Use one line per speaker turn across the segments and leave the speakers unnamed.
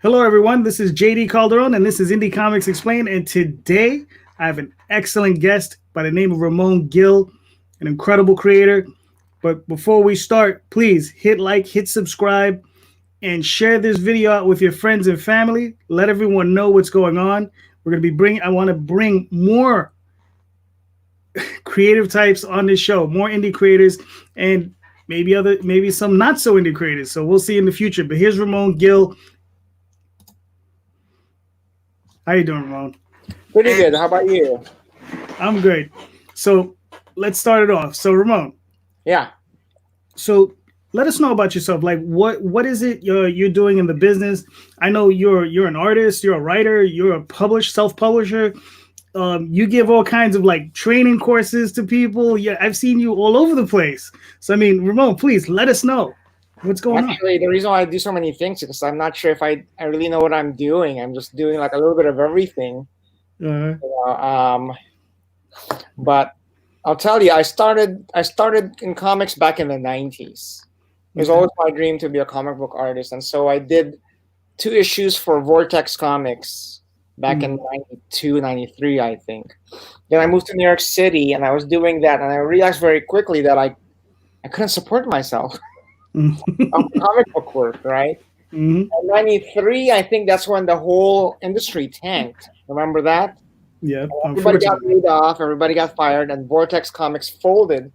Hello, everyone. This is JD Calderon, and this is Indy Comics Explained. And today, I have an excellent guest by the name of Ramon Gil, an incredible creator. But before we start, please hit like, hit subscribe, and share this video out with your friends and family. Let everyone know what's going on. We're going to be bringing. I want to bring more creative types on this show, more indie creators, and maybe some not so indie creators. So we'll see in the future. But here's Ramon Gil. How you doing, Ramon?
Pretty good. How about you?
I'm good. So let's start it off. So Ramon,
Yeah.
so let us know about yourself. Like what is it you're doing in the business? I know you're an artist, you're a writer, you're a self-publisher. You give all kinds of like training courses to people. Yeah, I've seen you all over the place. So I mean, Ramon, please let us know what's going
Actually, the reason why I do so many things is because I'm not sure if I really know what I'm doing. I'm just doing like a little bit of everything.
on.
You know, but I'll tell you, I started in comics back in the 90s. It was
Okay.
always my dream to be a comic book artist, and so I did 2 issues for Vortex Comics back in 92, 93, I think. Then I moved to New York City, and I was doing that, and I realized very quickly that I couldn't support myself of comic book work, right?
Hmm.
In 93, I think that's when the whole industry tanked. Remember that?
Yeah,
Everybody got
unfortunately.
laid off, everybody got fired, and Vortex Comics folded.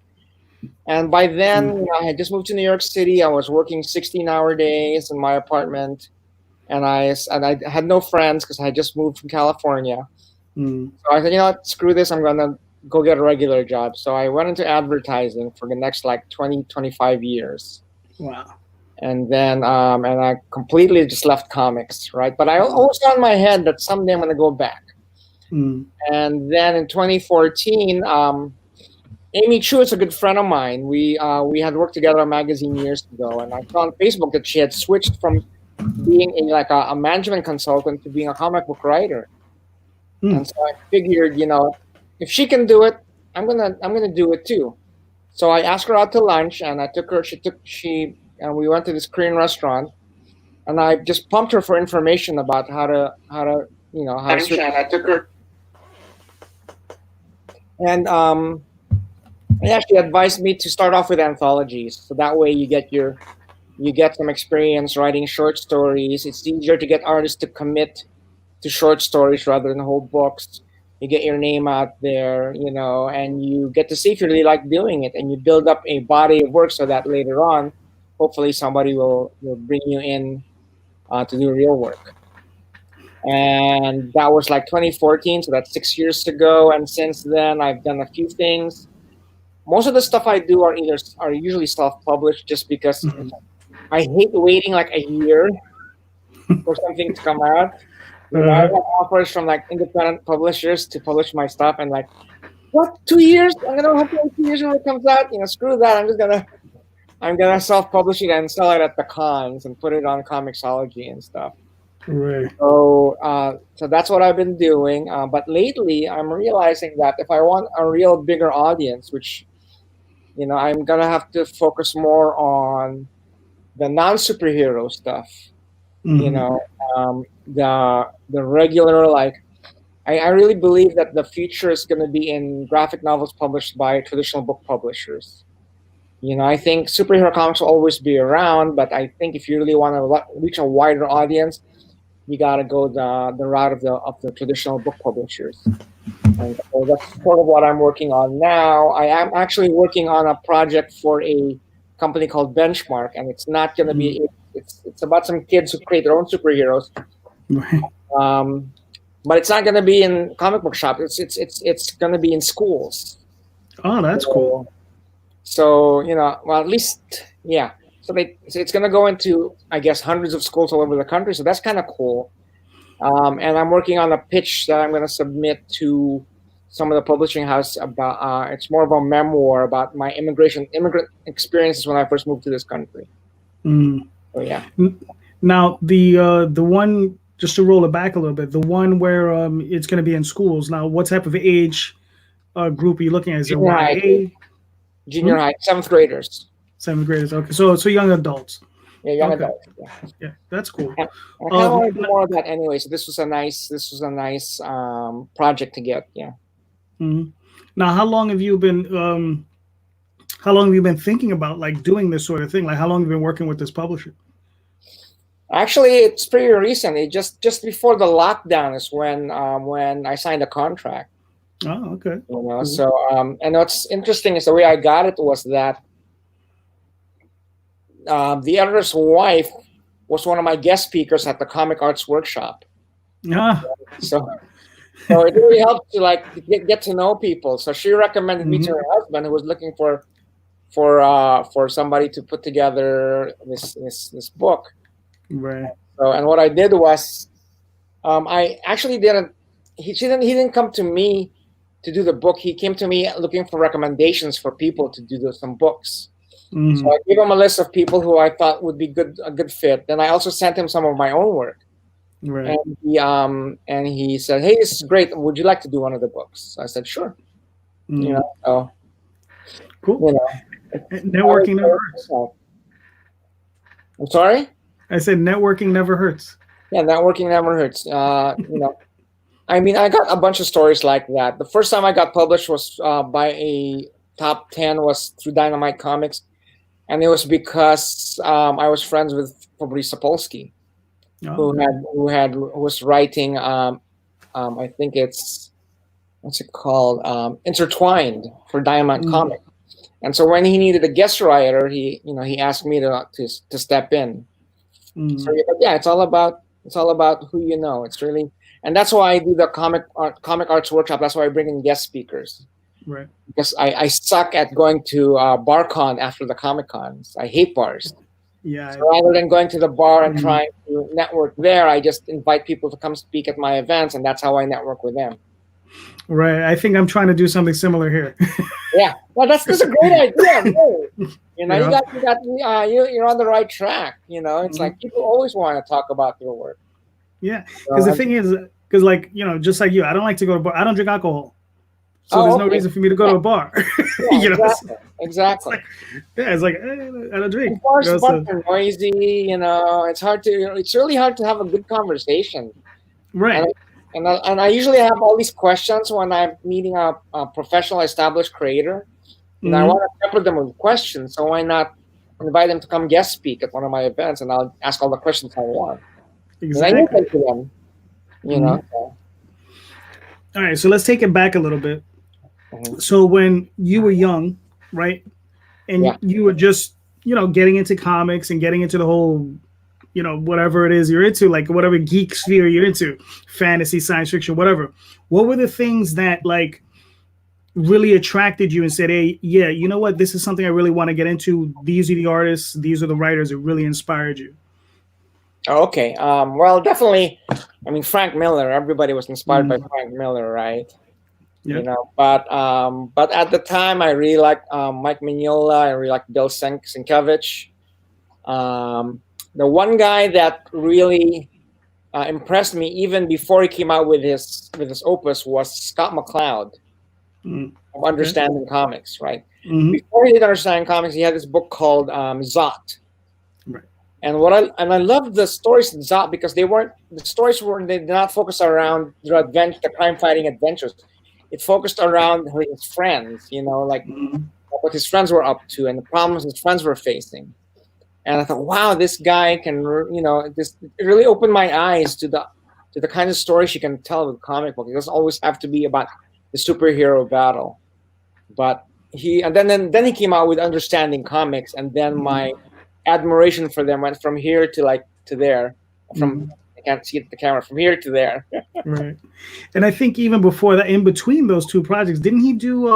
And by then, I had just moved to New York City. I was working 16-hour days in my apartment, and I had no friends because I had just moved from California.
Mm.
So I said, you know what, screw this. I'm going to go get a regular job. So I went into advertising for the next like 20, 25 years.
Wow.
And then and I completely just left comics, right? But I always had in my head that someday I'm going to go back.
Mm.
And then in 2014, Amy Chu is a good friend of mine. We had worked together on a magazine years ago, and I saw on Facebook that she had switched from being a management consultant to being a comic book writer.
Mm.
And so I figured, you know, if she can do it, I'm gonna do it too. So I asked her out to lunch, and I took her. And we went to this Korean restaurant, and I just pumped her for information about how to switch. And I took her, and yeah, she advised me to start off with anthologies, so that way you get some experience writing short stories. It's easier to get artists to commit to short stories rather than whole books. You get your name out there, you know, and you get to see if you really like doing it, and you build up a body of work so that later on, hopefully, somebody will bring you in to do real work. And that was like 2014, so that's 6 years ago. And since then, I've done a few things. Most of the stuff I do are usually self-published, just because
Mm.
I hate waiting like a year for something to come out. You know, I have offers from like independent publishers to publish my stuff, and like, what, 2 years? I'm gonna have to wait 2 years when it comes out. You know, screw that. I'm gonna self-publish it and sell it at the cons and put it on Comixology and stuff.
Right.
So that's what I've been doing. But lately, I'm realizing that if I want a real bigger audience, which, you know, I'm gonna have to focus more on the non-superhero stuff.
Mhm.
You know, the regular, like, I really believe that the future is going to be in graphic novels published by traditional book publishers. You know, I think superhero comics will always be around, but I think if you really want to reach a wider audience, you got to go the route of the traditional book publishers. And so that's sort of what I'm working on now. I am actually working on a project for a company called Benchmark, and it's not going to be. It's about some kids who create their own superheroes.
Right.
But it's not going to be in comic book shops. It's going to be in schools.
Oh, that's cool.
So, you know, well, at least, yeah. So it's going to go into, I guess, hundreds of schools all over the country. So that's kind of cool. And I'm working on a pitch that I'm going to submit to some of the publishing house about. It's more of a memoir about my immigrant experiences when I first moved to this country.
Mm.
So yeah.
Now the one, just to roll it back a little bit, the one where it's going to be in schools. Now, what type of age group are you looking at? Is it
Junior high,
YA?
junior high, 7th graders.
7th graders. Okay, so young adults.
Yeah, young
Okay.
adults. Yeah.
Yeah, that's cool.
And I kind of want to do more of that anyway. So this was a nice project to get. Yeah.
Mhm. Now, how long have you been thinking about like doing this sort of thing? Like, how long have you been working with this publisher?
Actually, it's pretty recent. It just before the lockdown is when I signed a contract.
Oh, okay.
You know,
Cool.
so and what's interesting is the way I got it was that the editor's wife was one of my guest speakers at the Comic Arts Workshop.
Ah,
So it really helped to like get to know people. So she recommended me to her husband, who was looking for somebody to put together this book.
right.
So and what I did was, I actually didn't. He didn't come to me to do the book. He came to me looking for recommendations for people to do some books.
Mhm.
So I gave him a list of people who I thought would be a good fit. Then I also sent him some of my own work.
Right.
And he said, "Hey, this is great. Would you like to do one of the books?" I said, "Sure."
Mhm.
You know, so
Cool.
you know,
Networking never hurts.
I'm sorry.
I said networking never hurts.
Yeah, networking never hurts. You know, I mean, I got a bunch of stories like that. The first time I got published was by a top 10 was through Dynamite Comics, and it was because I was friends with Fabrice Sapolsky,
Oh, okay.
who was writing. I think it's what's it called? Intertwined for Dynamite Comics. And so when he needed a guest writer, he asked me to step in. So yeah, it's all about who you know. It's really, and that's why I do the comic arts workshop. That's why I bring in guest speakers.
Right.
Because I suck at going to BarCon after the Comic Cons. I hate bars.
Yeah.
So rather than going to the bar and trying to network there, I just invite people to come speak at my events, and that's how I network with them.
Right. I think I'm trying to do something similar here.
Yeah, well, that's a great idea. Really. You know,
Yeah.
you're on the right track. You know, it's like people always want to talk about their work.
Yeah, because the thing is, because like just like you, I don't like to go to bar. I don't drink alcohol, so there's no reason for me to go to a bar.
Yeah, exactly.
It's like I don't drink.
Bars are noisy. You know, it's really hard to have a good conversation.
Right.
And I usually have all these questions when I'm meeting a professional established creator. And I want to pepper them with questions. So why not invite them to come guest speak at one of my events, and I'll ask all the questions I want.
Exactly.
And I to them, you know.
All right, so let's take it back a little bit. So when you were young, right, and you were just getting into comics and getting into the whole whatever it is you're into, like whatever geek sphere you're into, fantasy, science fiction, whatever. What were the things that like really attracted you and said, hey, yeah, you know what, this is something I really want to get into. These are the artists, these are the writers that really inspired you.
Okay. Well, definitely. I mean, Frank Miller. Everybody was inspired by Frank Miller, right?
Yep.
You know, but at the time, I really liked Mike Mignola. I really liked Bill Sienkiewicz. The one guy that really impressed me, even before he came out with his opus, was Scott McCloud of Understanding Comics. Right. Before he did Understanding Comics, he had this book called Zot.
Right.
And I loved the stories in Zot because they did not focus around the crime fighting adventures. It focused around his friends, like what his friends were up to and the problems his friends were facing. And I thought, wow, this guy can, it really opened my eyes to the kind of stories you can tell with comic book. It doesn't always have to be about the superhero battle. But then he came out with Understanding Comics, and then my admiration for them went from here to there. I can't see the camera, from here to there.
Right. And I think even before that, in between those two projects, didn't he do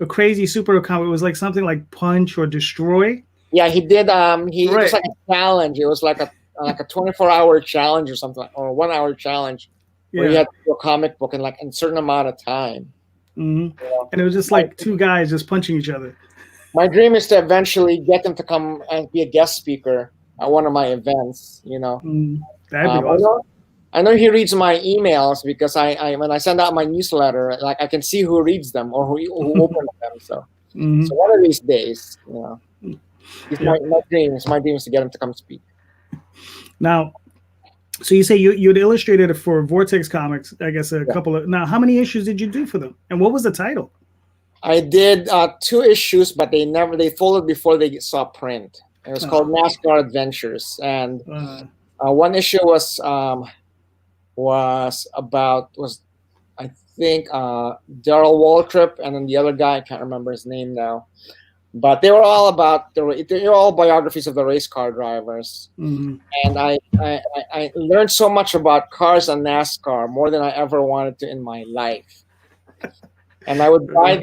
a crazy superhero comic? It was like something like Punch or Destroy.
Yeah, he did. It was like a challenge. It was like a 24-hour challenge or something, or a 1-hour challenge, where you had to do a comic book in like a certain amount of time.
And it was just like two guys just punching each other.
My dream is to eventually get them to come and be a guest speaker at one of my events.
That'd be awesome.
I know he reads my emails because I when I send out my newsletter, like I can see who reads them or who opens them. So one of these days, It's
Yeah.
my dream. It's my dream is to get him to come speak.
Now, so you say you'd illustrated it for Vortex Comics, I guess a
Yeah.
couple of. Now, how many issues did you do for them, and what was the title?
I did 2 issues, but they folded before they saw print. It was called NASCAR Adventures, and one issue was I think Daryl Waltrip, and then the other guy, I can't remember his name now. But they were all about they were all biographies of the race car drivers, and I learned so much about cars and NASCAR, more than I ever wanted to in my life. And I would buy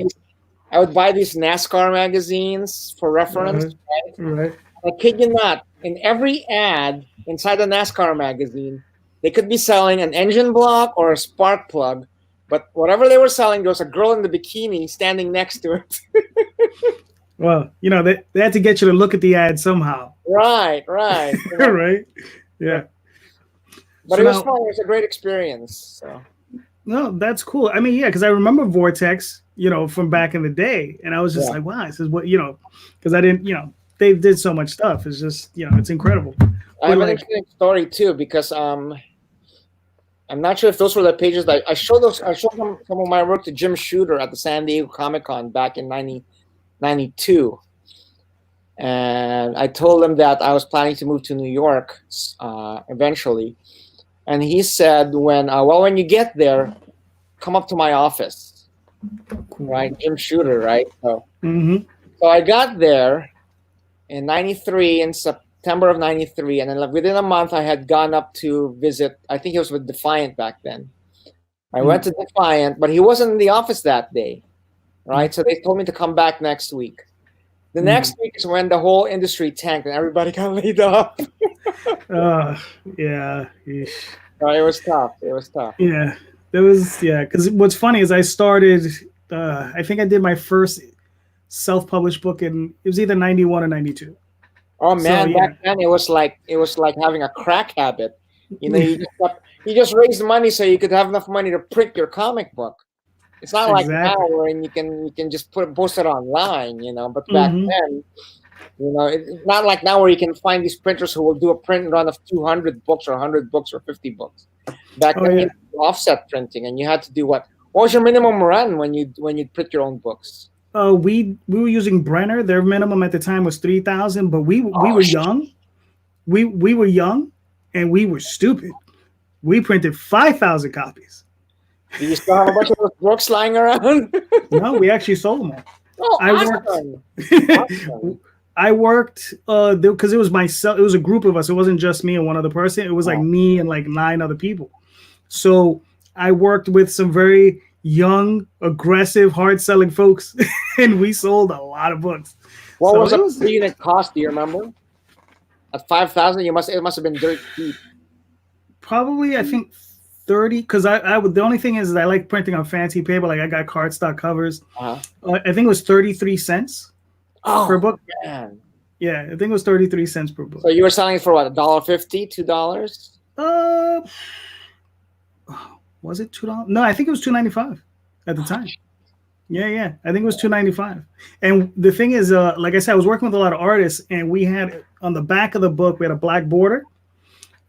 these NASCAR magazines for reference.
Right.
I kid you not, in every ad inside the NASCAR magazine, they could be selling an engine block or a spark plug, but whatever they were selling, there was a girl in the bikini standing next to it.
Well, they had to get you to look at the ad somehow.
Right.
Right. Yeah.
But it was fun. It was a great experience. So.
No, that's cool. I mean, yeah, because I remember Vortex, from back in the day, and I was just like, wow, this is what, because I didn't, they did so much stuff. It's just, it's incredible.
I have an interesting story too, because I'm not sure if those were the pages that I showed some of my work to Jim Shooter at the San Diego Comic-Con back in 1992, and I told him that I was planning to move to New York eventually, and he said, when you get there, come up to my office. Cool. Right, Jim Shooter, right? So I got there in 93, in September of 93, and then within a month I had gone up to visit, I think he was with Defiant back then. I went to Defiant, but he wasn't in the office that day, right? So they told me to come back next week. The next week is when the whole industry tanked and everybody got laid off.
Yeah.
So it was tough.
Yeah, because what's funny is I started, I think I did my first self-published book it was either 91 or 92.
Oh man, back then it was like having a crack habit. You just raised money so you could have enough money to print your comic book. It's not like now where you can just post it online, But back then, it's not like now where you can find these printers who will do a print run of 200 books or 100 books or 50 books. Back then, you had offset printing, and you had to do what? What was your minimum run when you print your own books?
We were using Brenner. Their minimum at the time was 3,000, but we were young. We were young, and we were stupid. We printed 5,000 copies.
Do you still have a bunch of those books lying around?
No, we actually sold them all.
Oh,
awesome. I worked because it was myself. It was a group of us. It wasn't just me and one other person. It was like me and like 9 other people. So I worked with some very young, aggressive, hard-selling folks, and we sold a lot of books.
What was the unit cost? Do you remember? At 5,000, it must have been dirt cheap.
Probably, I think 30. Because the only thing is I like printing on fancy paper. Like I got cardstock covers. I think it was 33 cents per book.
Man.
Yeah, I think it was 33 cents per book.
So you were selling it for what? $1.50, $2?
Was it $2? No, I think it was $2.95 at the time. Yeah, I think it was $2.95. And the thing is, like I said, I was working with a lot of artists, and we had on the back of the book we had a black border,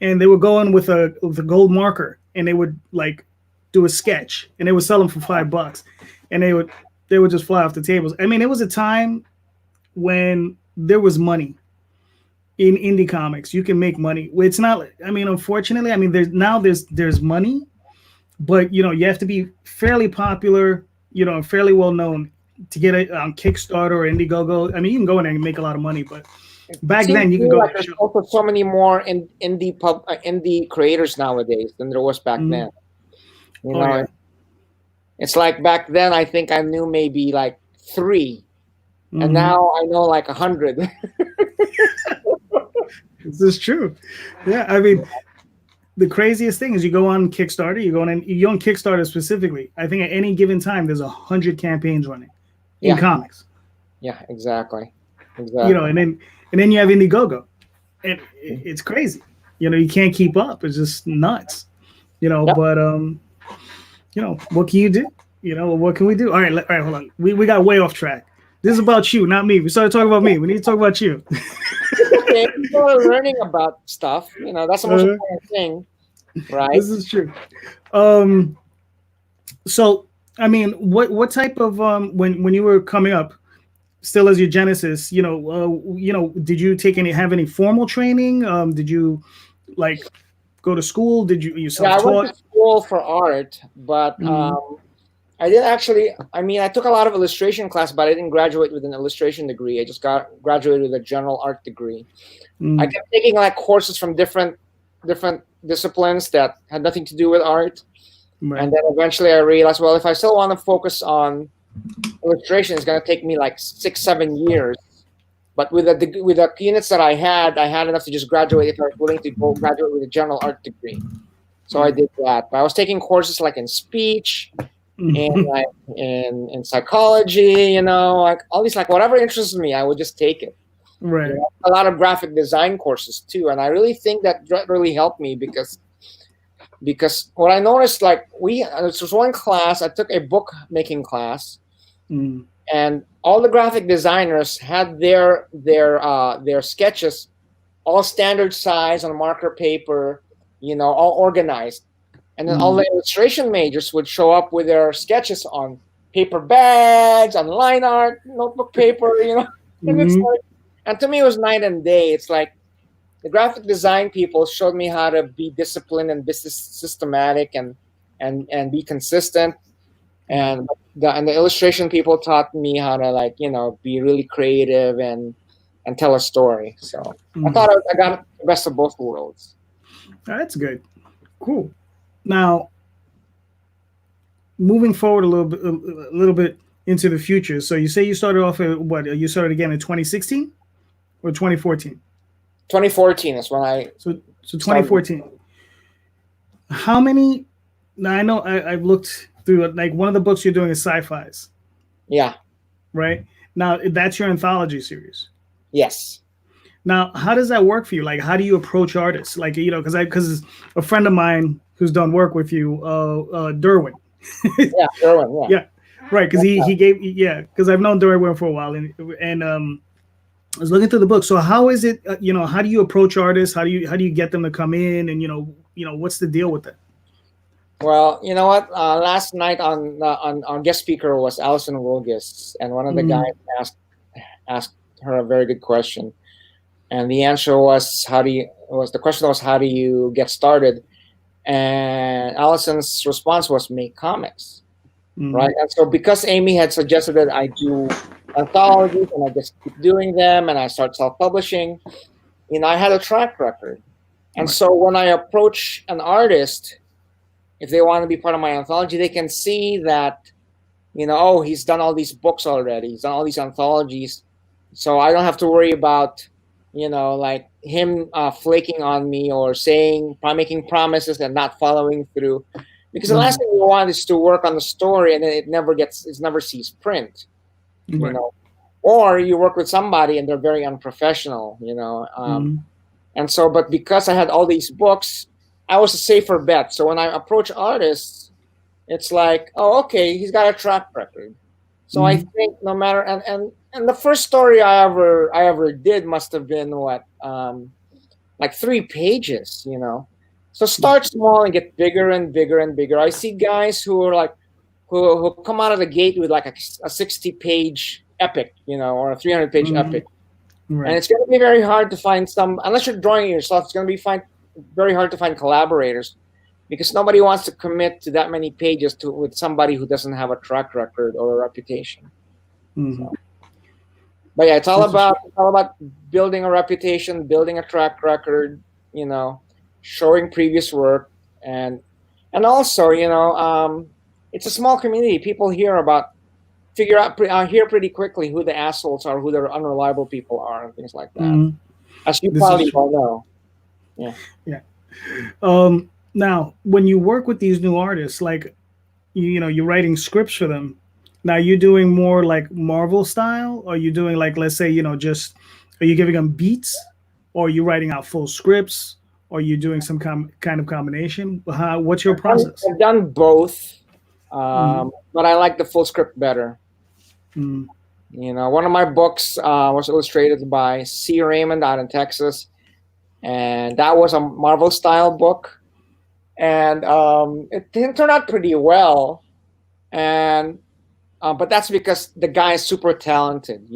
and they were going with a gold marker, and they would like do a sketch, and they would sell them for $5, and they would just fly off the tables. I mean, it was a time when there was money in indie comics. You can make money. It's not. I mean, unfortunately, I mean, there's money. But, you have to be fairly popular, fairly well known to get it on Kickstarter or Indiegogo. I mean, you can go in there and make a lot of money, but back then you can go.
There's also so many more indie creators nowadays than there was back then. It's like back then I think I knew maybe like 3, and now I know like 100.
This is true. Yeah, I mean. The craziest thing is you go on Kickstarter, you go on Kickstarter specifically. I think at any given time, there's 100 campaigns running in comics.
Yeah, exactly.
And then you have Indiegogo, and it's crazy. You can't keep up. It's just nuts. But what can you do? What can we do? All right, hold on. We got way off track. This is about you, not me. We started talking about me. We need to talk about you.
Okay, people are learning about stuff. That's the most important thing, right?
This is true. Um, so I mean, what type of when you were coming up, still as your genesis, did you have any formal training? Did you like go to school? Did you
Yeah,
self
I went to
taught?
school for art, but I didn't actually. I mean, I took a lot of illustration class, but I didn't graduate with an illustration degree. I just graduated with a general art degree. I kept taking like courses from different disciplines that had nothing to do with art,
Right.
and then eventually I realized, well, if I still want to focus on illustration, it's going to take me like 6-7 years. But with the units that I had enough to just graduate if I was willing to go graduate with a general art degree. So I did that. But I was taking courses like in speech and like in psychology, like all these, like whatever interests me, I would just take it.
Right.
A lot of graphic design courses too, and I really think that really helped me because what I noticed, like this was one class, I took a book making class, and all the graphic designers had their sketches all standard size on marker paper, all organized. And then all the illustration majors would show up with their sketches on paper bags, on line art, notebook paper, and to me it was night and day. It's like the graphic design people showed me how to be disciplined and business systematic and be consistent. And the illustration people taught me how to be really creative and tell a story. So I thought I got the best of both worlds.
That's good. Cool. Now, moving forward a little bit into the future. So you say you started off at what? You started again in 2016 or 2014?
2014 is when I.
So 2014. Started. How many? Now I know I've looked through it. Like one of the books you're doing is sci-fi's.
Yeah.
Right. Now that's your anthology series.
Yes.
Now, how does that work for you? Like, how do you approach artists? Like, because a friend of mine who's done work with you, Derwin.
Yeah, Derwin.
Yeah, right. Because he gave because I've known Derwin for a while, and I was looking through the book. So how is it? How do you approach artists? How do you get them to come in? And what's the deal with that?
Well, you know what? Last night on guest speaker was Alison Wilgis, and one of the guys asked her a very good question. And the answer was how do you get started? And Allison's response was make comics, right? And so because Amy had suggested that I do anthologies and I just keep doing them and I start self-publishing, I had a track record. And so when I approach an artist, if they want to be part of my anthology, they can see that, he's done all these books already. He's done all these anthologies. So I don't have to worry about like him flaking on me or making promises and not following through, because the last thing you want is to work on the story and then it never sees print, or you work with somebody and they're very unprofessional, and so, but because I had all these books, I was a safer bet. So when I approach artists, it's like, oh, okay, he's got a track record. So I think no matter and the first story I ever did must have been like 3 pages, So start small and get bigger and bigger and bigger. I see guys who are who come out of the gate with like a 60-page epic, or a 300-page epic, and it's going to be very hard to find unless you're drawing it yourself. It's going to be very hard to find collaborators, because nobody wants to commit to that many pages with somebody who doesn't have a track record or a reputation. So. But yeah, it's all about building a reputation, building a track record, showing previous work, and also, it's a small community. People hear pretty quickly who the assholes are, who the unreliable people are, and things like that. As you probably all know. Yeah.
Yeah. Now, when you work with these new artists, like, you're writing scripts for them. Now, you're doing more like Marvel style, or you doing like, let's say, are you giving them beats, or are you writing out full scripts, or are you doing some kind of combination? What's your process?
I've done both, but I like the full script better. One of my books was illustrated by C. Raymond out in Texas, and that was a Marvel style book, and it didn't turn out pretty well, and but that's because the guy is super talented.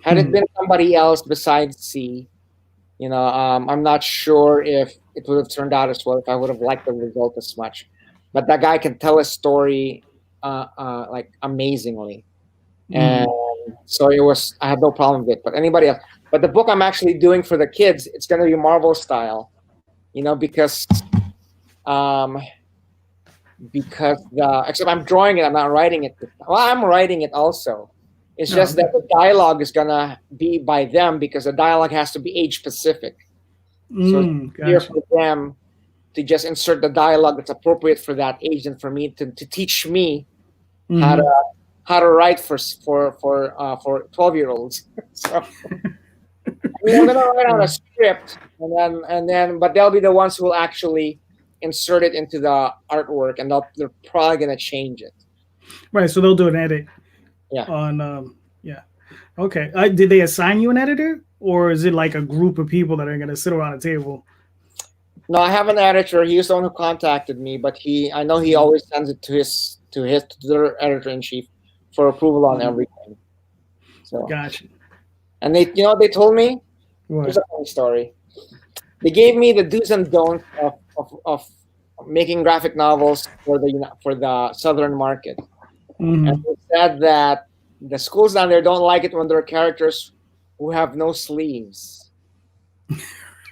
Had it been somebody else besides C, I'm not sure if it would have turned out as well, if I would have liked the result as much. But that guy can tell a story like amazingly, and so I had no problem with it. But anybody else, but the book I'm actually doing for the kids, it's going to be Marvel style, because except I'm drawing it, I'm not writing it. Well, I'm writing it also. It's just that the dialogue is gonna be by them because the dialogue has to be age specific. So it's easier for them to just insert the dialogue that's appropriate for that age, and for me to teach me how to write for 12-year-olds. So I'm gonna write on a script, and then but they'll be the ones who will actually insert it into the artwork, and they're probably gonna change it.
Right. So they'll do an edit.
Yeah.
Okay. Did they assign you an editor, or is it like a group of people that are going to sit around a table?
No, I have an editor. He's the one who contacted me, but I know he always sends it to their editor in chief for approval on everything. So
Gotcha.
And they told me,
What?
here's a funny story. They gave me the do's and don'ts of making graphic novels for the southern market. And they said that the schools down there don't like it when there are characters who have no sleeves.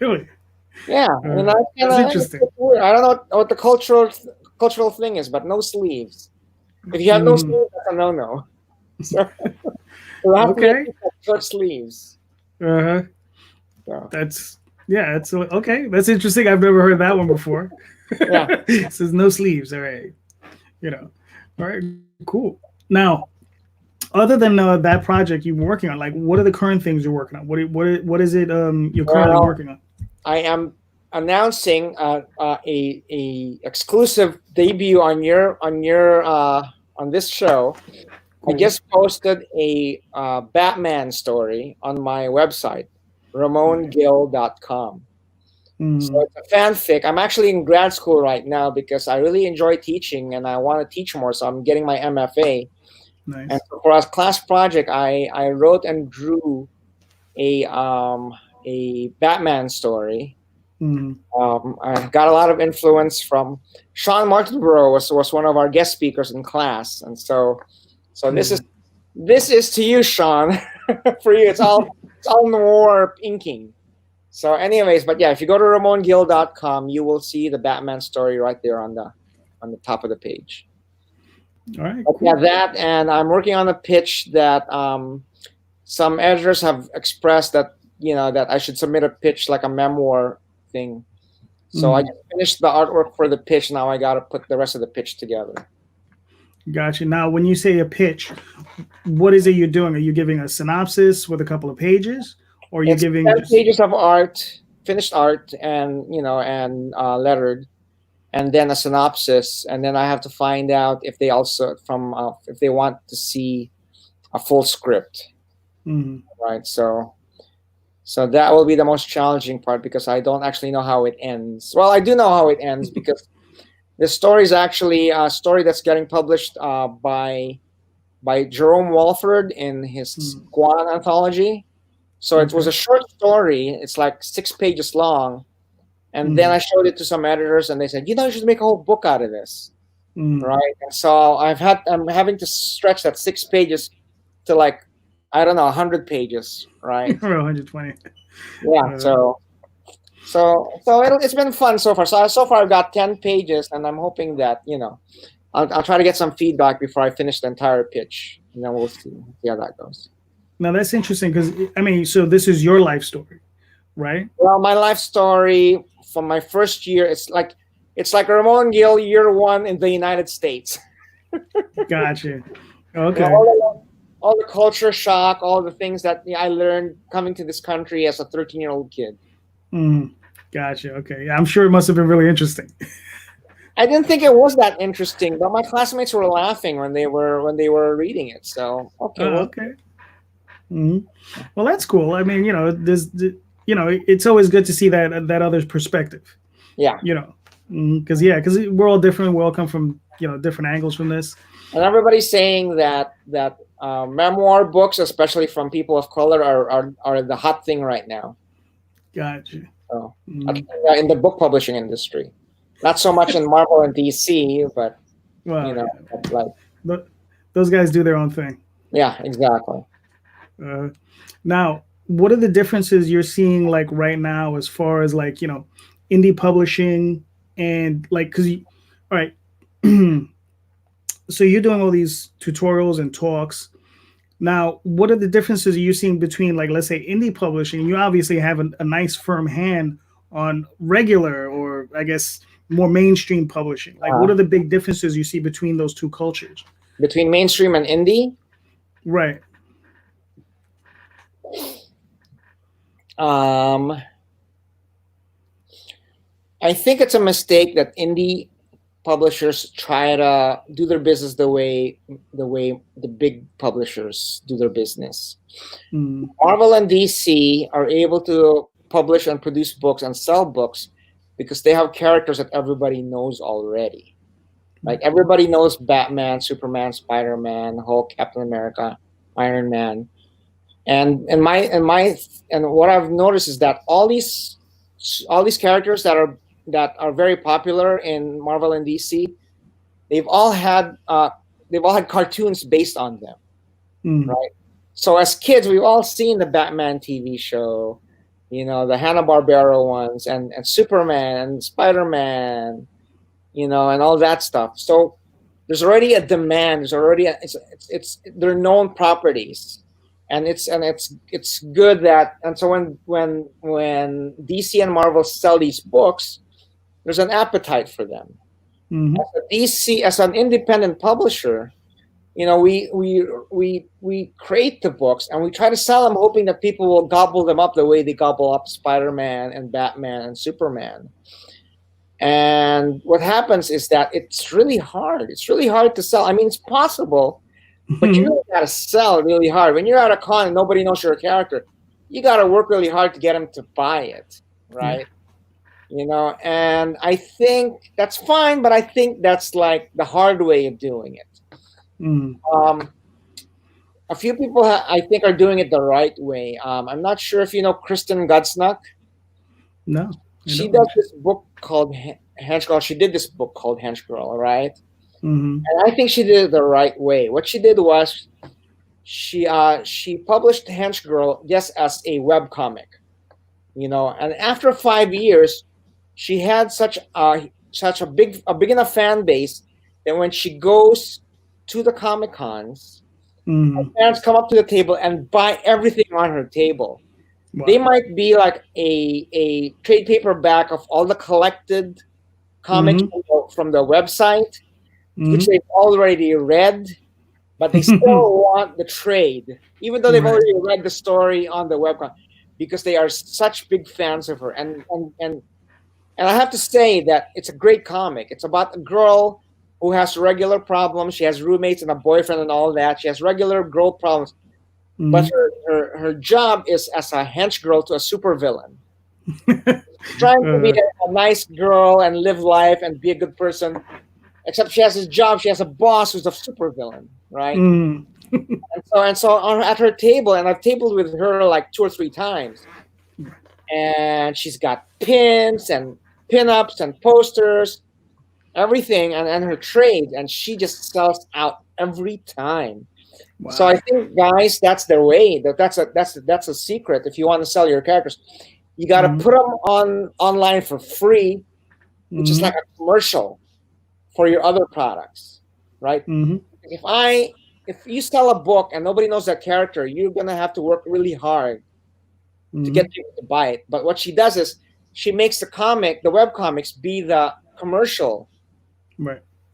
Really?
Yeah,
that's interesting.
I don't know what the cultural thing is, but no sleeves. If you have no sleeves, that's a no-no. So
Okay.
Short sleeves.
So. That's okay. That's interesting. I've never heard that one before.
Yeah.
It says no sleeves. All right. All right. Cool. Now, other than that project you've been working on, like, what are the current things you're working on? What is it you're currently working on?
I am announcing a exclusive debut on this show. Cool. I just posted a Batman story on my website, RamonGil.com. So it's a fanfic. I'm actually in grad school right now because I really enjoy teaching and I want to teach more. So I'm getting my MFA.
Nice.
And for our class project, I wrote and drew a Batman story. I got a lot of influence from Sean Martinborough was one of our guest speakers in class, and so this is to you, Sean. For you, it's all noir inking. So, anyways, but yeah, if you go to RamonGil.com, you will see the Batman story right there on the top of the page.
All right.
Cool. Yeah, that, and I'm working on a pitch that some editors have expressed that that I should submit a pitch like a memoir thing. So I just finished the artwork for the pitch. Now I got to put the rest of the pitch together.
Gotcha. Now, when you say a pitch, what is it you're doing? Are you giving a synopsis with a couple of pages, or are you giving
10 pages of art, finished art, and lettered, and then a synopsis, and then I have to find out if they also if they want to see a full script, right? So that will be the most challenging part because I don't actually know how it ends. Well, I do know how it ends because the story is actually a story that's getting published by Jerome Walford in his Guan anthology. So it was a short story. It's like 6 pages long. And then I showed it to some editors and they said, you should make a whole book out of this. Right. And so I'm having to stretch that 6 pages to 100 pages, right?
Or 120.
Yeah. So it's been fun so far. So far I've got 10 pages, and I'm hoping that I'll try to get some feedback before I finish the entire pitch, and then we'll see how that goes.
Now that's interesting because so this is your life story, right?
Well, my life story from my first year, it's like Ramon Gil year 1 in the United States.
Gotcha. Okay.
All the culture shock, all the things that I learned coming to this country as a 13-year-old kid.
Gotcha. Okay. I'm sure it must have been really interesting.
I didn't think it was that interesting, but my classmates were laughing when they were reading it. So okay.
Mhm. Well, that's cool. I mean, it's always good to see that other's perspective.
Yeah,
You know, because we're all different. We all come from different angles from this.
and everybody's saying that memoir books, especially from people of color, are the hot thing right now.
Gotcha.
So,
Mm.
in the book publishing industry, not so much in Marvel and DC, but
Well, yeah,
like
but those guys do their own thing.
yeah, exactly.
Uh, Now, what are the differences you're seeing like right now as far as like indie publishing and like all right, so you're doing all these tutorials and talks. Now, what are the differences you're seeing between like let's say indie publishing? You obviously have a nice firm hand on regular or I guess more mainstream publishing. Like, what
Uh,
are the big differences you see between those two cultures?
Between mainstream and indie,
Right.
um, I think it's a mistake that indie publishers try to do their business the way the big publishers do their business.
Mm.
Marvel and DC are able to publish and produce books and sell books because they have characters that everybody knows already. Like everybody knows Batman, Superman, Spider-Man, Hulk, Captain America, Iron Man. And what I've noticed is that all these characters that are very popular in Marvel and DC, they've all had cartoons based on them,
Mm.
right? So as kids, we've all seen the Batman TV show, the Hanna-Barbera ones, and Superman and Spider-Man, and all that stuff. So there's already a demand. There's already they're known properties, and it's good that. And so when DC and Marvel sell these books, there's an appetite for them.
Mm.
As an independent publisher, we create the books and we try to sell them, hoping that people will gobble them up the way they gobble up Spider-Man and Batman and Superman. And what happens is that it's really hard. It's really hard to sell. I mean, it's possible, but you really got to sell really hard. When you're at a con and nobody knows you're a character, you got to work really hard to get them to buy it, right? And I think that's fine, but I think that's like the hard way of doing it.
Mm.
A few people I think are doing it the right way. I'm not sure if you know Kristen Gudsnuck.
No.
She does this book called Hench Girl. She did this book called Hench Girl, right?
Mm-hmm.
And I think she did it the right way. What she did was she published Hench Girl just as a web comic, and after 5 years, she had such a big enough fan base that when she goes to the Comic Cons,
Mm-hmm.
fans come up to the table and buy everything on her table.
Wow.
They might be like a trade paperback of all the collected comics from the website, which they've already read, but they still want the trade, even though they've already read the story on the webcomic, because they are such big fans of her. And I have to say that it's a great comic. It's about a girl who has regular problems. She has roommates and a boyfriend and all that. She has regular girl problems. But her job is as a hench girl to a supervillain. Trying to be a nice girl and live life and be a good person. Except she has this job. She has a boss who's a supervillain, right? And so at her table, and I've tabled with her like 2 or 3 times, and she's got pins and pinups and posters, everything, and her trade, and she just sells out every time. Wow. So I think, guys, that's their way. That's a secret. If you want to sell your characters, you got to put them online for free, which is like a commercial for your other products, right? If you sell a book and nobody knows that character, you're gonna have to work really hard to get people to buy it. But what she does is she makes the web comics, be the commercial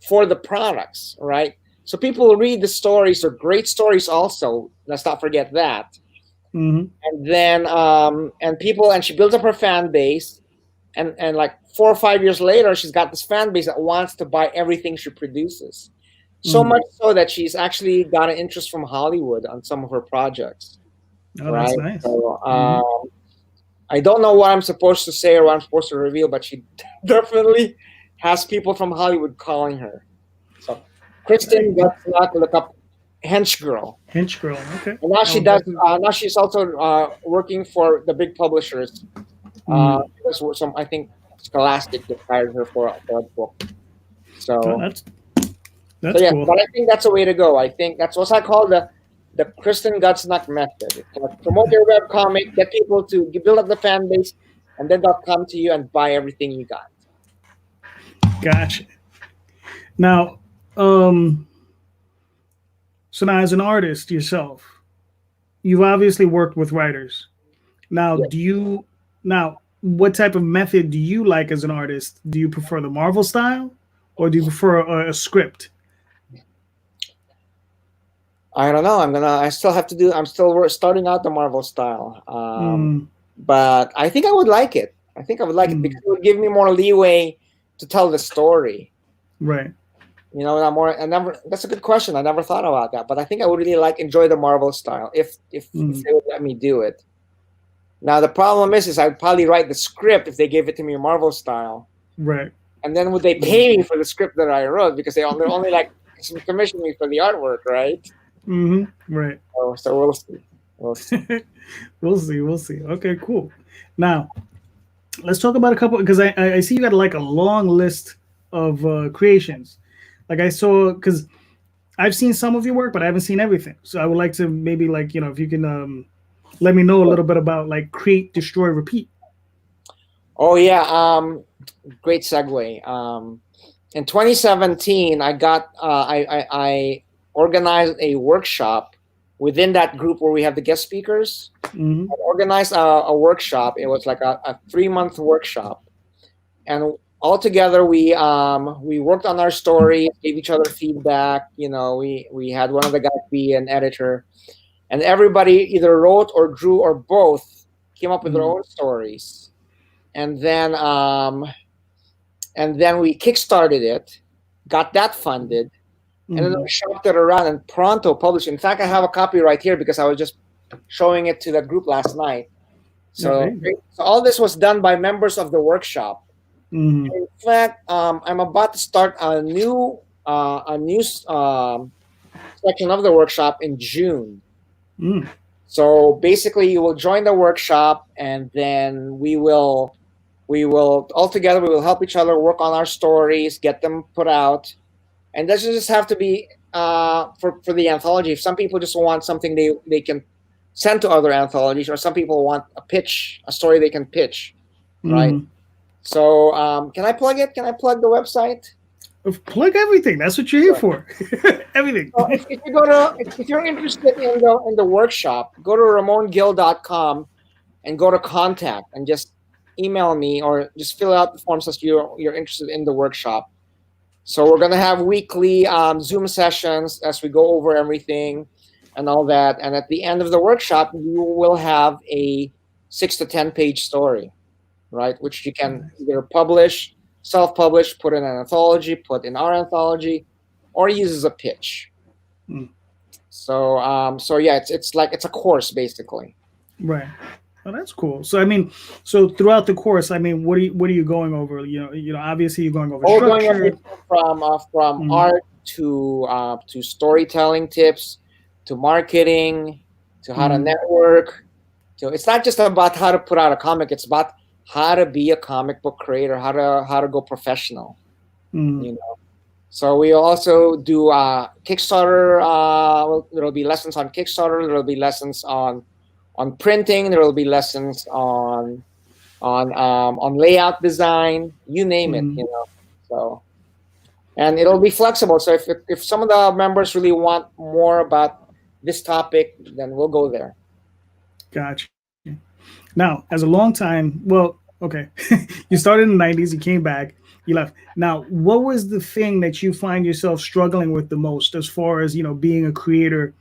for the products, right? So people will read the stories. They're great stories also. Let's not forget that. And then and she builds up her fan base, and like 4 or 5 years later, she's got this fan base that wants to buy everything she produces. So much so that she's actually got an interest from Hollywood on some of her projects.
Oh, that's
right?
nice.
So
Hmm.
I don't know what I'm supposed to say or what I'm supposed to reveal, but she definitely has people from Hollywood calling her. So
Hey,
Kristen got to look up Hench Girl.
Hinch Girl. Okay.
And now
I
she
will
does.
definitely.
Now she's also working for the big publishers.
Mm.
Because some, I think Scholastic just hired her for a book.
Oh,
So
that's
yeah,
cool.
but I think that's a way to go. I think that's what I call the Kristen Gutsnuck method. It's like promote your web comic, get people to build up the fan base, and then they'll come to you and buy everything you got.
Gotcha. Now, um, so now as an artist yourself, you've obviously worked with writers. Now,
Yeah.
what type of method do you like as an artist? Do you prefer the Marvel style, or do you prefer a script?
I don't know. I still have to do. I'm still starting out the Marvel style.
Mm,
But I think I would like it. I think I would like it
mm,
because it would give me more leeway to tell the story.
right.
You know, I'm more. I never. That's a good question. I never thought about that, but I think I would really enjoy the Marvel style if
Mm,
they would let me do it. Now the problem is I'd probably write the script if they gave it to me in Marvel style,
right.
and then would they pay me for the script that I wrote because they're only like commission me for the artwork, right?
Right.
So we'll see. We'll see.
We'll see. We'll see. Okay, cool. Now, let's talk about a couple because I see you got like a long list of creations. Like I saw because I've seen some of your work, but I haven't seen everything. So I would like to maybe like if you can let me know a little bit about like create, destroy, repeat.
Oh yeah. Great segue. In 2017, I organized a workshop within that group where we have the guest speakers.
Hmm.
I organized a workshop. It was like a 3 month workshop, and altogether we worked on our stories, gave each other feedback. You know, we had one of the guys be an editor, and everybody either wrote or drew or both came up with their
Mm,
own stories, and then we kickstarted it, got that funded, and then
mm.
we shopped it around and pronto published. In fact, I have a copy right here because I was just showing it to the group last night.
No, there
So,
you go.
so all this was done by members of the workshop.
Mm,
In fact, I'm about to start a new section of the workshop in June.
mm,
So basically, you will join the workshop, and then we will all together we will help each other work on our stories, get them put out, and doesn't just have to be for the anthology. If some people just want something they can send to other anthologies, or some people want a story they can pitch, right?
mm.
So can I plug it? Can I plug the website?
Plug everything. That's what you're here
Sure.
for. Everything.
So if you go to if you're interested in the workshop, go to ramongil.com and go to contact and just email me or just fill out the forms as you're interested in the workshop. So we're gonna have weekly Zoom sessions as we go over everything and all that. And at the end of the workshop, you will have a 6 to 10 page story, right? Which you can either publish, self-publish, put in an anthology, put in our anthology, or use as a pitch.
Mm,
So yeah, it's a course basically.
right. Oh, that's cool. So I mean, so throughout the course, I mean, what are you going over? Obviously you're going over
Oh, doing
structure.
everything from
Mm,
art to storytelling tips, to marketing, to how to
mm,
network. So it's not just about how to put out a comic; it's about how to be a comic book creator, how to go professional.
mm,
You know. So we also do Kickstarter. There'll be lessons on Kickstarter. There'll be lessons on printing. There will be lessons on layout design. You name it.
mm.
So and it'll be flexible. So if some of the members really want more about this topic, then we'll go there.
Gotcha. Now, as a long time, well, okay, you started in the '90s, you came back, you left. Now, what was the thing that you find yourself struggling with the most as far as being a creator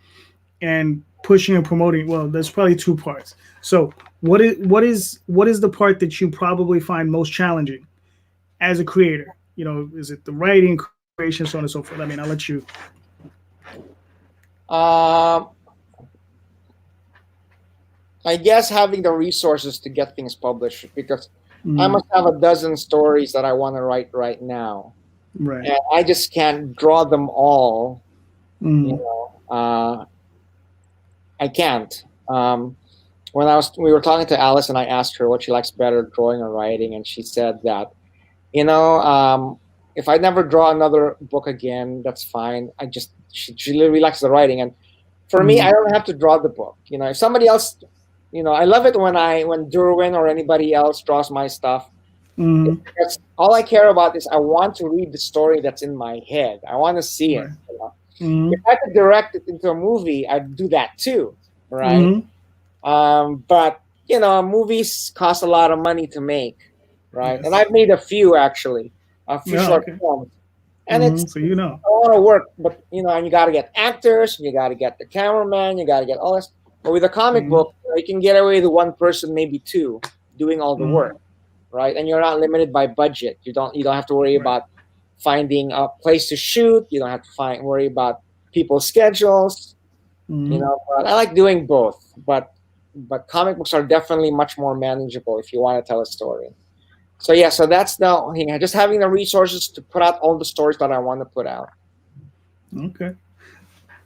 and pushing and promoting? Well, there's probably two parts. So, what is the part that you probably find most challenging as a creator? Is it the writing, creation, so on and so forth? I mean, I'll let you.
Um, I guess having the resources to get things published, because I
Mm,
must have a dozen stories that I want to write right now,
right.
and I just can't draw them all. You
Mm,
know, I can't. When we were talking to Alice, and I asked her what she likes better, drawing or writing, and she said that, you know, if I never draw another book again, that's fine. She really likes the writing, and for me, I
mm,
don't have to draw the book. You know, if somebody else, I love it when Derwin or anybody else draws my stuff.
mm,
Because all I care about is I want to read the story that's in my head. I want to see it.
right.
You know? If
Mm,
I could direct it into a movie, I'd do that too, right?
mm,
But movies cost a lot of money to make, right? And
yes.
I've made a few actually, a few
Yeah.
short
Okay.
films, and it's
So you know.
a lot of work. But and you got to get actors, you got to get the cameraman, you got to get all this. But with a comic
Mm,
book, you can get away with one person, maybe two, doing all the
mm,
work, right? And you're not limited by budget. You don't have to worry
right.
about finding a place to shoot. You don't have to worry about people's schedules.
Mm,
But I like doing both. But comic books are definitely much more manageable if you want to tell a story. So yeah, so that's the thing. Just having the resources to put out all the stories that I want to put out.
okay.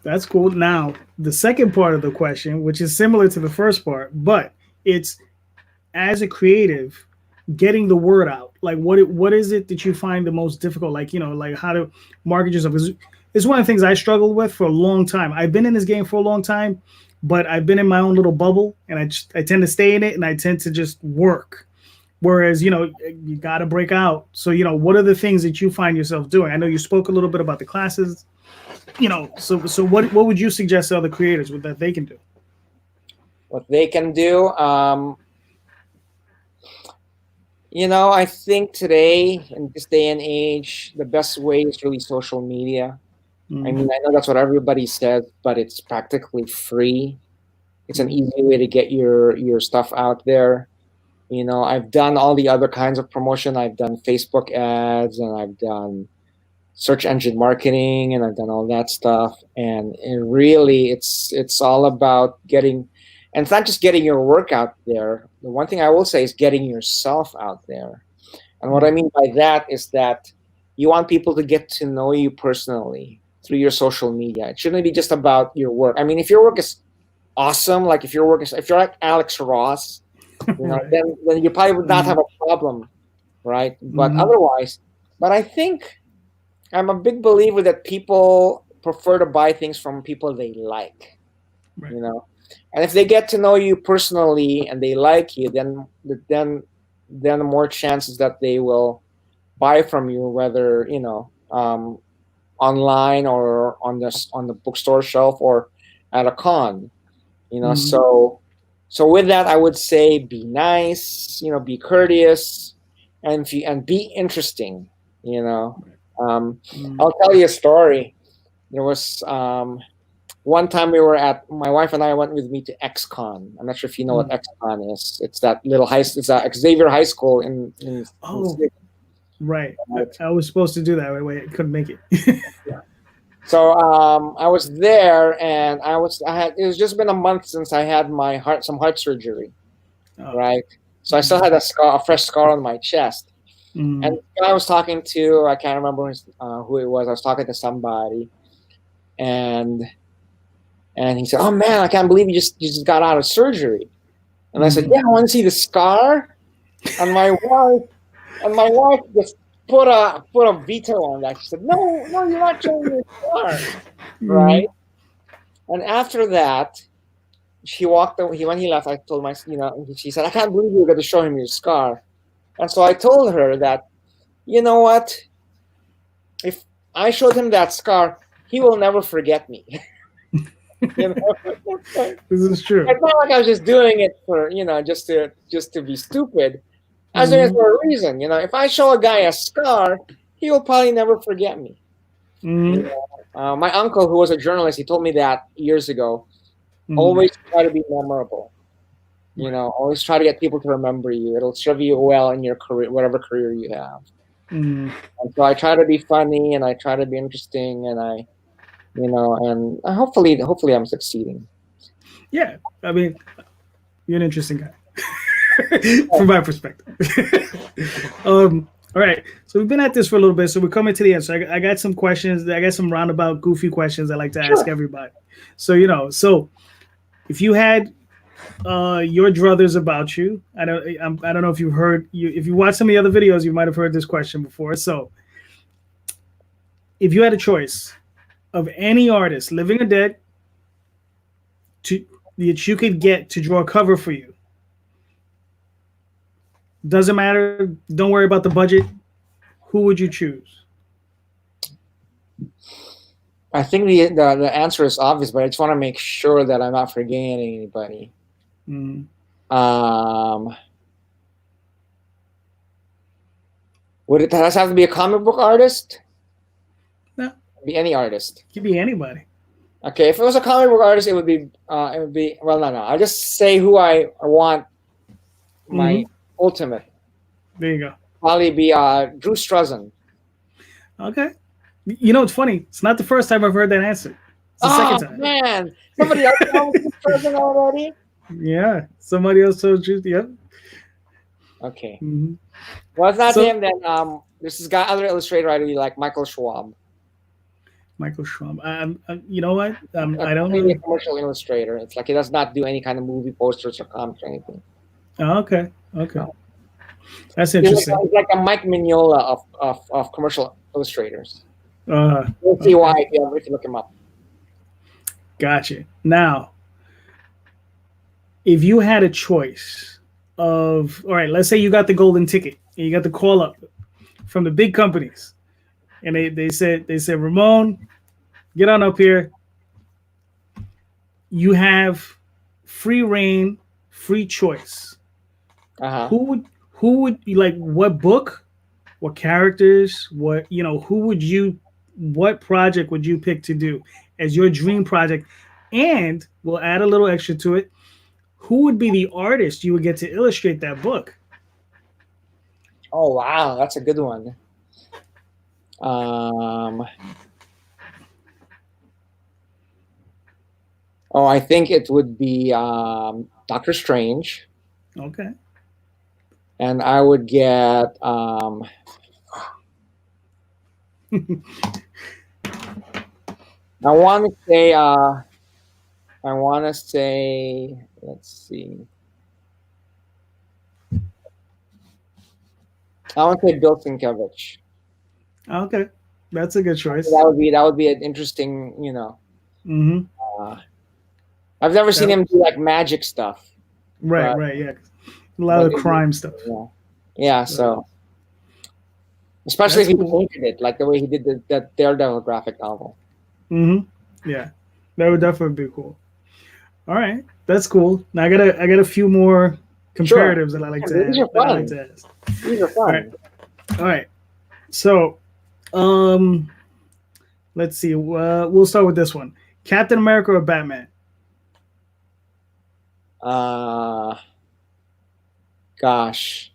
That's cool. Now, the second part of the question, which is similar to the first part, but it's as a creative, getting the word out. Like, what is it that you find the most difficult? Like, like how to market yourself. It's one of the things I struggled with for a long time. I've been in this game for a long time, but I've been in my own little bubble, and I tend to stay in it, and I tend to just work. Whereas, you got to break out. So, what are the things that you find yourself doing? I know you spoke a little bit about the classes. So what would you suggest to other creators that they can do?
What they can do, I think today in this day and age, the best way is really social media. I
Mm,
mean, I know that's what everybody says, but it's practically free. It's an
mm,
easy way to get your stuff out there. I've done all the other kinds of promotion. I've done Facebook ads, and I've done search engine marketing, and I've done all that stuff. And really, it's all about getting, and it's not just getting your work out there. The one thing I will say is getting yourself out there. And what I
mm,
mean by that is that you want people to get to know you personally through your social media. It shouldn't be just about your work. I mean, if your work is awesome, like if you're like Alex Ross,
right.
then you probably would not have
Mm,
a problem, right? But
mm,
otherwise, but I think I'm a big believer that people prefer to buy things from people they like,
right.
you know. And if they get to know you personally and they like you, then the more chances that they will buy from you, whether online or on the bookstore shelf or at a con.
Mm,
So with that, I would say be nice, be courteous, and be interesting. You know, um,
mm,
I'll tell you a story. There was one time we were at my wife and I went with me to XCon. I'm not sure if you know what
mm.
XCon is. It's that little high. It's Xavier High School in the
Oh,
city.
right.
Right?
I was supposed to do that. Wait, I couldn't make it.
So I was there, and I had. It was just been a month since I had some heart surgery,
Oh,
right? So I still
mm,
had a fresh scar on my chest. And
mm,
the guy I was talking to, I can't remember who it was. I was talking to somebody, and he said, "Oh man, I can't believe you just got out of surgery." And I said,
mm,
"Yeah, I want to see the scar." And my wife just put a veto on that. She said, "No, no, you're not showing me the scar, right?"
mm,
And after that, she walked away. When he left, I told she said, "I can't believe you're going to show him your scar." And so I told her that, you know what? If I showed him that scar, he will never forget me. you know,
this is true.
it's not like I was just doing it for just to be stupid. I was doing it
Mm,
for a reason. If I show a guy a scar, he will probably never forget me. You
mm,
my uncle, who was a journalist, he told me that years ago.
mm,
Always try to be memorable.
right.
Always try to get people to remember you. It'll serve you well in your career, whatever career you have.
Mm,
And so I try to be funny, and I try to be interesting, and and hopefully I'm succeeding.
yeah. I mean, You're an interesting guy, from my perspective. All right. So we've been at this for a little bit, so we're coming to the end. So I got some questions. I got some roundabout, goofy questions I like to ask
Sure.
everybody. So if you had your druthers about you, I don't know if you've heard if you watch some of the other videos, you might have heard this question before. So if you had a choice of any artist, living or dead, to that you could get to draw a cover for you, doesn't matter. Don't worry about the budget. Who would you choose?
I think the answer is obvious, but I just want to make sure that I'm not forgetting anybody.
Mm.
Would it have to be a comic book artist?
No,
Be any artist.
it could be anybody.
Okay, if it was a comic book artist, it would be well, no. I'll just say who I want my ultimate.
There you go.
Probably be Drew Struzan.
Okay. You know, it's funny. It's not the first time I've heard that answer. It's the second time.
Man, somebody else told Drew Struzan already.
Yeah, somebody else told you. Yep.
Okay.
Mm-hmm.
Well, it's not him. Then there's this guy, other illustrator I really like, Michael Schwab.
Michael Schwab. You know what? I don't
Really
know.
a commercial illustrator. It's like he does not do any kind of movie posters or comics or anything.
Oh, okay. Okay.
No.
That's interesting.
He's like a Mike Mignola of commercial illustrators.
You'll
see why if you look him up.
Gotcha. Now, if you had a choice of, all right, let's say you got the golden ticket and you got the call up from the big companies, and they said, Ramon, get on up here. You have free reign, free choice.
Uh-huh.
Who would you like? What book? What characters? What project would you pick to do as your dream project? And we'll add a little extra to it. Who would be the artist you would get to illustrate that book?
Oh wow, that's a good one. I think it would be Doctor Strange.
Okay.
And I would get I want to say let's see. I want to say Bill Sienkiewicz.
Okay, that's a good choice.
That would be an interesting,
Mm-hmm.
I've never seen him do like magic stuff.
Right, yeah. A lot of crime stuff.
Yeah. So, especially if he painted it, like the way he did that Daredevil graphic novel.
Mm-hmm. Yeah, that would definitely be cool. All right, that's cool. Now I got a few more comparatives that I like to ask.
These are fun. These are fun.
All right. So, let's see. We'll start with this one: Captain America or Batman?
Gosh.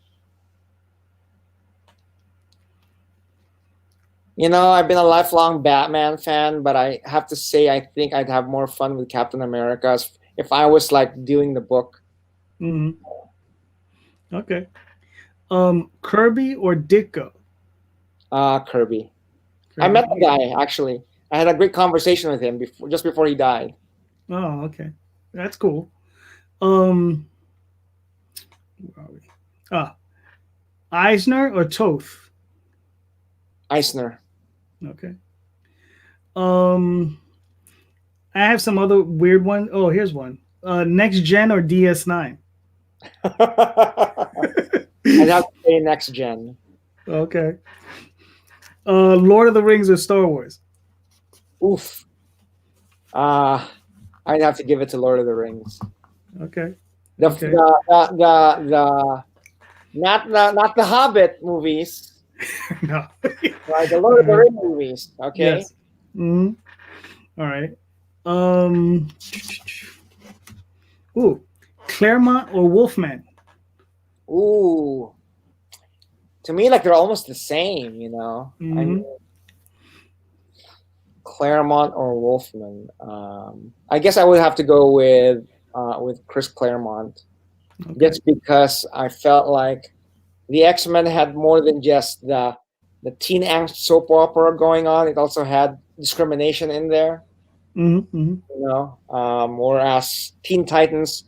I've been a lifelong Batman fan, but I have to say I think I'd have more fun with Captain America if I was like doing the book.
Mm-hmm. Okay. Kirby or Ditko?
Kirby. I met the guy actually. I had a great conversation with him just before he died.
Oh, okay. That's cool. Where are we? Eisner or Toth?
Eisner.
Okay. I have some other weird one. Oh, here's one. Next Gen or DS9?
I'd have to say Next Gen.
Okay. Lord of the Rings or Star Wars?
Oof. I'd have to give it to Lord of the Rings.
Okay.
Not the Hobbit movies.
No.
Right, the Lord of the Rings movies. Okay.
Yes. Mm-hmm. All right. Ooh, Claremont or Wolfman?
Ooh. To me, like they're almost the same,
Mm-hmm.
I mean, Claremont or Wolfman. I guess I would have to go with Chris Claremont.
Okay.
just because I felt like the X-Men had more than just the teen angst soap opera going on. It also had discrimination in there,
Mm-hmm.
whereas Teen Titans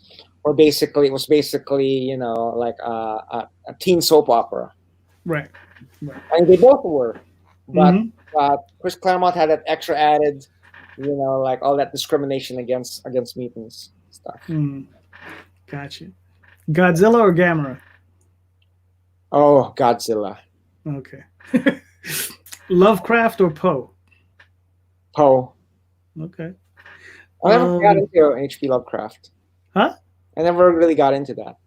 it was basically, like a teen soap opera.
Right. Right.
And they both were, but
Mm-hmm.
Chris Claremont had that extra added, like all that discrimination against mutants stuff.
Mm. Gotcha. Godzilla or Gamera?
Oh, Godzilla.
Okay. Lovecraft or Poe?
Poe.
Okay.
I never got
Um.
into H.P. Lovecraft.
Huh?
I never really got into that.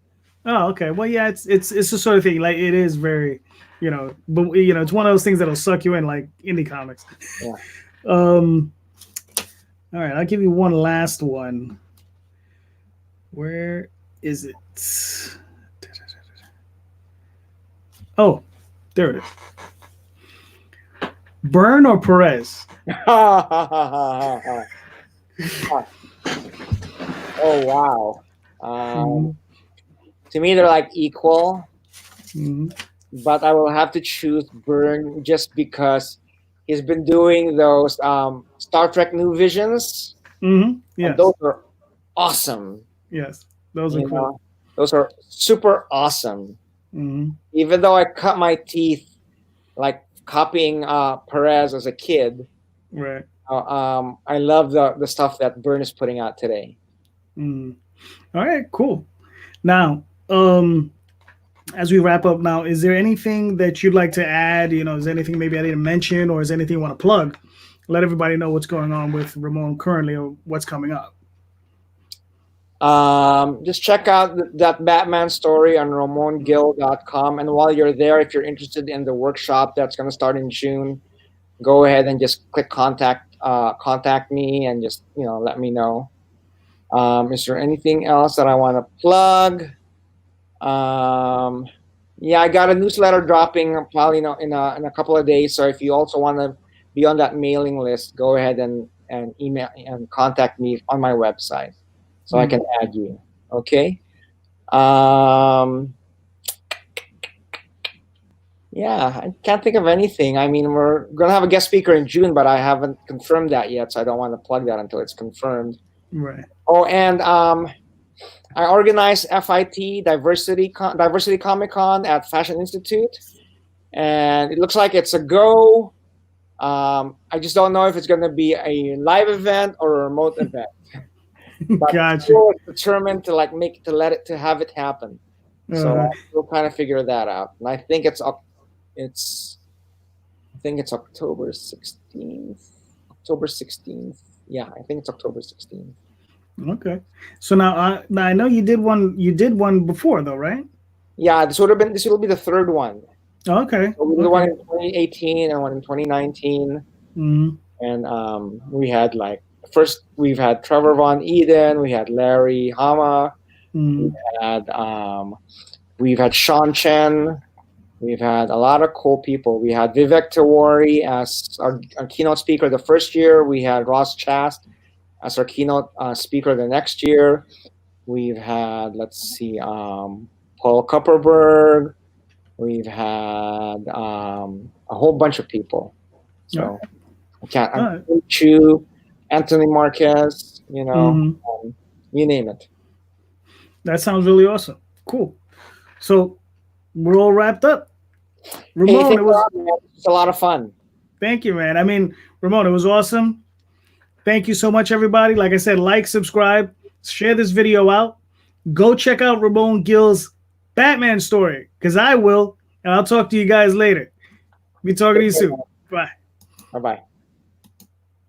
Oh, okay. Well, yeah, it's the sort of thing. Like it is very, but it's one of those things that'll suck you in, like indie comics.
Yeah.
Um. All right, I'll give you one last one. Where is it? Oh, there it is. Byrne or Perez?
Oh wow. To me, they're like equal, but I will have to choose Byrne just because he's been doing those Star Trek New Visions,
Yes.
and those are awesome.
Yes, those are cool.
Those are super awesome.
Mm-hmm.
Even though I cut my teeth like copying Perez as a kid,
Right.
I love the stuff that Byrne is putting out today.
Mm. All right, cool. Now, as we wrap up now, is there anything that you'd like to add? Is there anything maybe I didn't mention, or is there anything you want to plug? Let everybody know what's going on with Ramon currently or what's coming up.
Just check out that Batman story on RamonGil.com. And while you're there, if you're interested in the workshop that's going to start in June, go ahead and just click contact me and just let me know. Is there anything else that I want to plug? Yeah, I got a newsletter dropping probably in a couple of days. So if you also want to be on that mailing list, go ahead and email and contact me on my website so I can add you. Okay. Yeah, I can't think of anything. I mean, we're gonna have a guest speaker in June, but I haven't confirmed that yet, so I don't want to plug that until it's confirmed.
Right.
Oh, and I organized FIT Diversity Comic Con at Fashion Institute, and it looks like it's a go. I just don't know if it's going to be a live event or a remote event. But
Gotcha.
we're determined to have it happen. So we'll kind of figure that out. And I think it's October 16th. October 16th. Yeah, I think it's October 16th.
Okay. So now I know you did one. You did one before, though, right?
Yeah, this will be the third one.
Okay.
So we did one in 2018 and one in 2019.
Mm-hmm.
And we had first we've had Trevor Von Eden, we had Larry Hama, we've had Sean Chen, we've had a lot of cool people. We had Vivek Tiwari as our keynote speaker the first year. We had Ross Chast as our keynote speaker the next year. We've had Paul Kupperberg. We've had a whole bunch of people. So I'm Chu, Anthony Marquez, you name it.
That sounds really awesome. Cool. So we're all wrapped up. Ramon, it was
a lot of fun.
Thank you, man. I mean, Ramon, it was awesome. Thank you so much, everybody. Like I said, like, subscribe, share this video out. Go check out Ramon Gil's Batman story, because I will, and I'll talk to you guys later. Be talking to you soon. Bye.
Bye-bye.